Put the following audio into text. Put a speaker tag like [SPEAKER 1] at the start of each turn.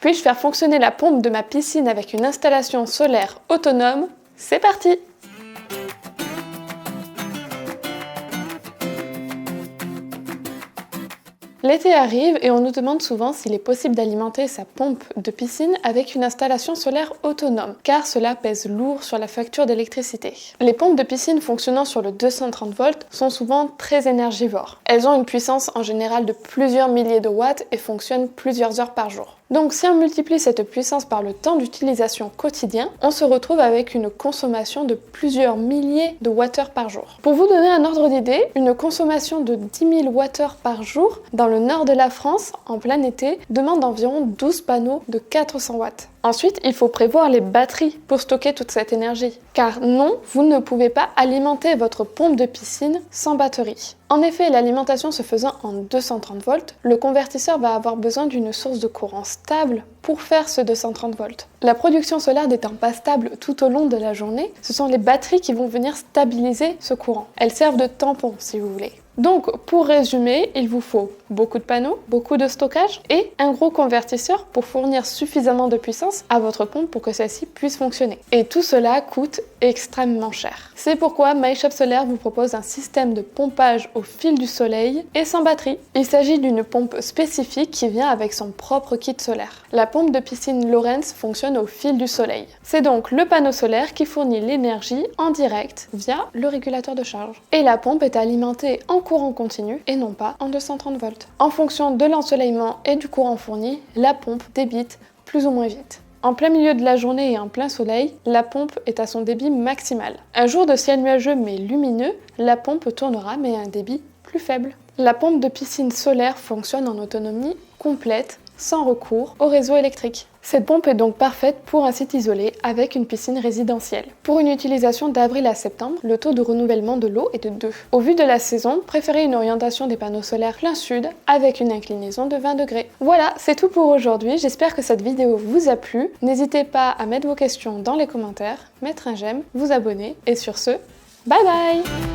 [SPEAKER 1] Puis-je faire fonctionner la pompe de ma piscine avec une installation solaire autonome? C'est parti! L'été arrive et on nous demande souvent s'il est possible d'alimenter sa pompe de piscine avec une installation solaire autonome, car cela pèse lourd sur la facture d'électricité. Les pompes de piscine fonctionnant sur le 230 volts sont souvent très énergivores. Elles ont une puissance en général de plusieurs milliers de watts et fonctionnent plusieurs heures par jour. Donc si on multiplie cette puissance par le temps d'utilisation quotidien, on se retrouve avec une consommation de plusieurs milliers de wattheures par jour. Pour vous donner un ordre d'idée, une consommation de 10 000 wattheures par jour dans le nord de la France, en plein été, demande environ 12 panneaux de 400 watts. Ensuite, il faut prévoir les batteries pour stocker toute cette énergie. Car non, vous ne pouvez pas alimenter votre pompe de piscine sans batterie. En effet, l'alimentation se faisant en 230 volts, le convertisseur va avoir besoin d'une source de courant stable pour faire ce 230 volts. La production solaire n'étant pas stable tout au long de la journée, ce sont les batteries qui vont venir stabiliser ce courant. Elles servent de tampon si vous voulez. Donc, pour résumer, il vous faut beaucoup de panneaux, beaucoup de stockage et un gros convertisseur pour fournir suffisamment de puissance à votre pompe pour que celle-ci puisse fonctionner. Et tout cela coûte extrêmement cher. C'est pourquoi MyShop Solaire vous propose un système de pompage au fil du soleil et sans batterie. Il s'agit d'une pompe spécifique qui vient avec son propre kit solaire. La pompe de piscine Lorentz fonctionne au fil du soleil. C'est donc le panneau solaire qui fournit l'énergie en direct via le régulateur de charge. Et la pompe est alimentée en courant continu et non pas en 230 volts. En fonction de l'ensoleillement et du courant fourni, la pompe débite plus ou moins vite. En plein milieu de la journée et en plein soleil, la pompe est à son débit maximal. Un jour de ciel nuageux mais lumineux, la pompe tournera mais à un débit plus faible. La pompe de piscine solaire fonctionne en autonomie complète, sans recours au réseau électrique. Cette pompe est donc parfaite pour un site isolé avec une piscine résidentielle. Pour une utilisation d'avril à septembre, le taux de renouvellement de l'eau est de 2. Au vu de la saison, préférez une orientation des panneaux solaires plein sud avec une inclinaison de 20 degrés. Voilà, c'est tout pour aujourd'hui. J'espère que cette vidéo vous a plu. N'hésitez pas à mettre vos questions dans les commentaires, mettre un j'aime, vous abonner et sur ce, bye bye!